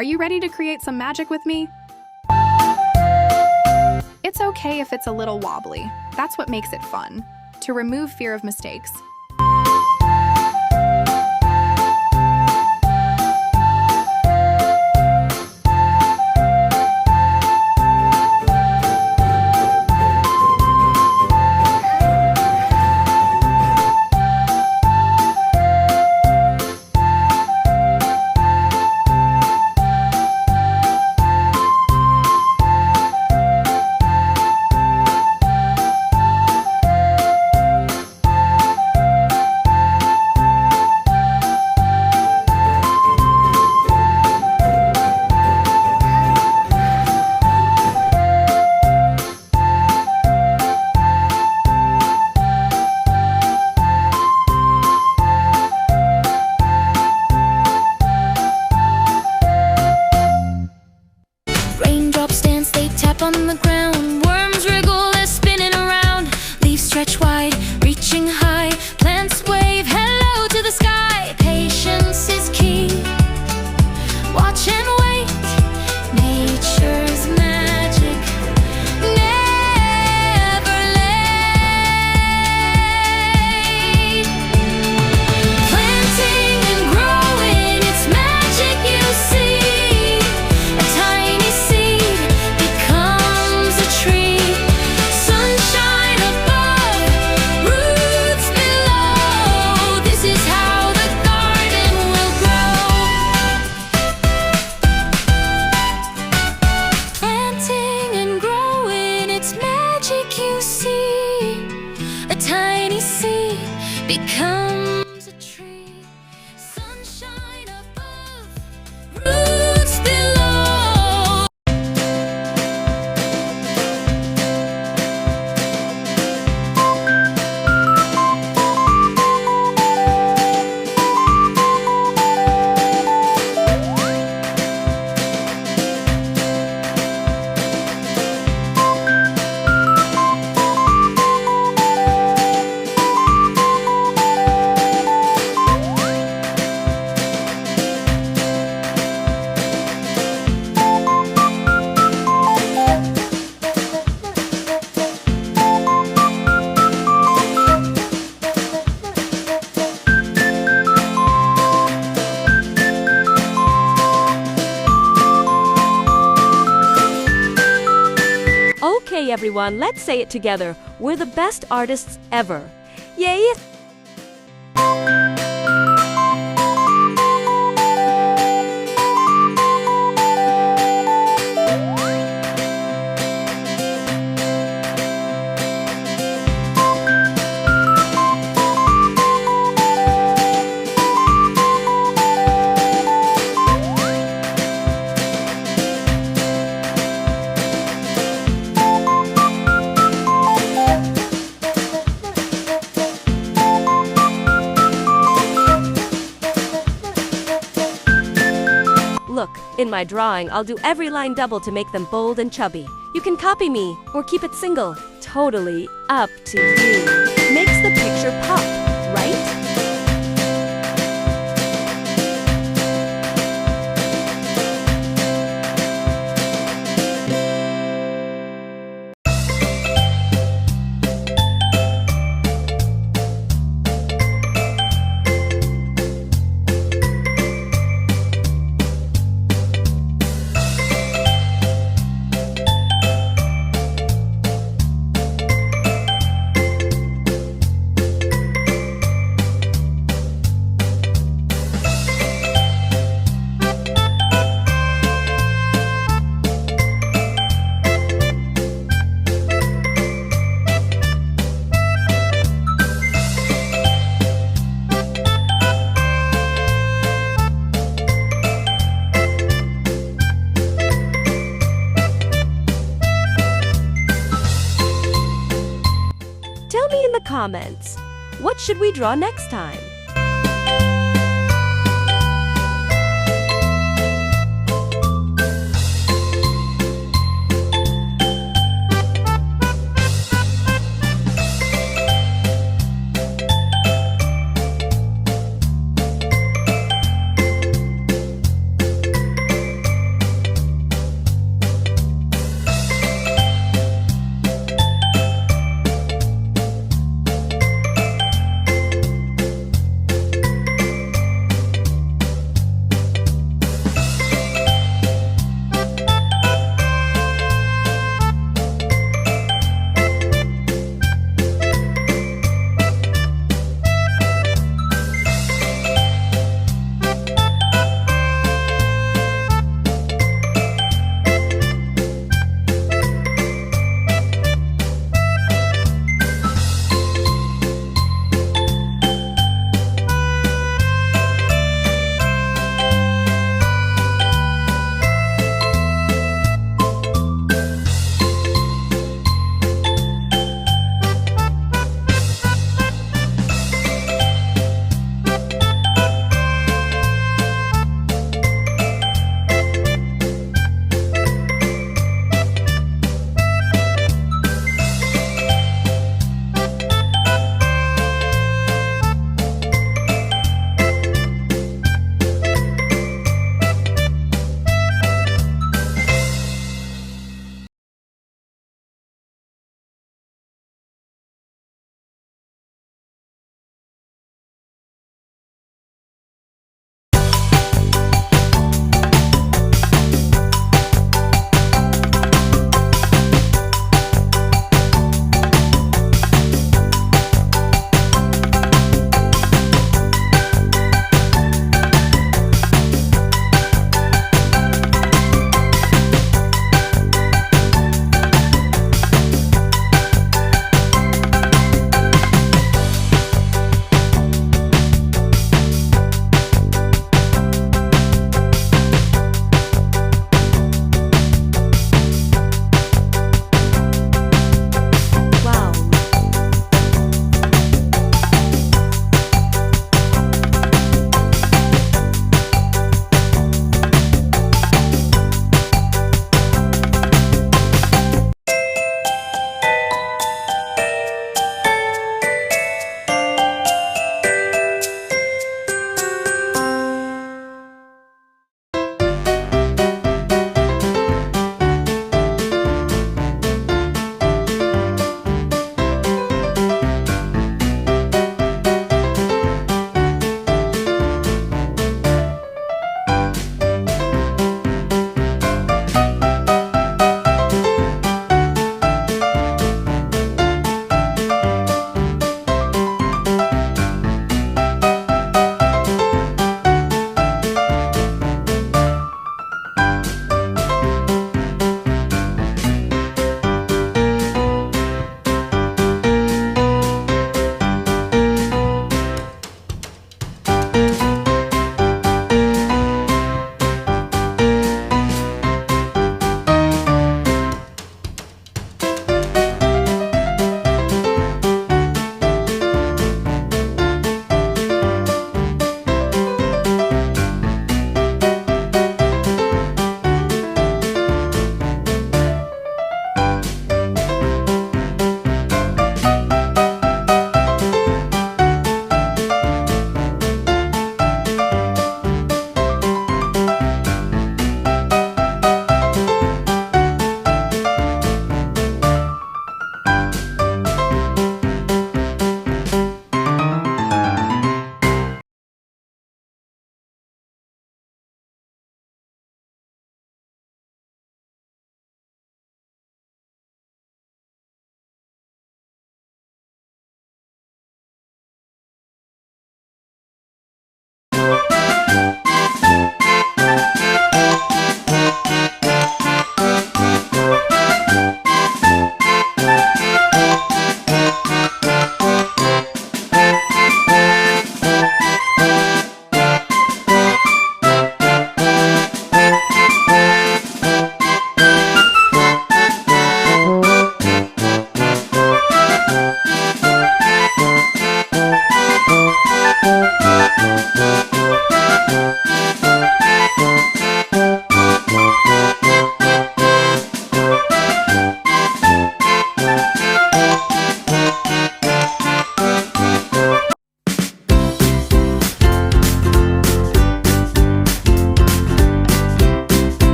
Are you ready to create some magic with me? It's okay if it's a little wobbly. That's what makes it fun. To remove fear of mistakes. Raindrops dance, they tap on the ground. Worms wriggle, they're spinning around. Leaves stretch wide, reaching high. Plants wave hello to the sky. Patience is key. Watch and wait. Nature's magic never late. Planting and growing, it's magic you see. A tiny seed becomes a tree. Sunshine above, roots below. This is how the garden will grow. Planting and growing, it's magic you see. A tiny seed becomes a tree. Sunshine above, roots below. Okay, everyone, let's say it together. We're the best artists ever. Yay! Look, in my drawing, I'll do every line double to make them bold and chubby. You can copy me, or keep it single. Totally up to you. Makes the picture pop, right? Tell me in the comments, what should we draw next time?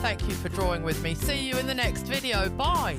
Thank you for drawing with me. See you in the next video. Bye.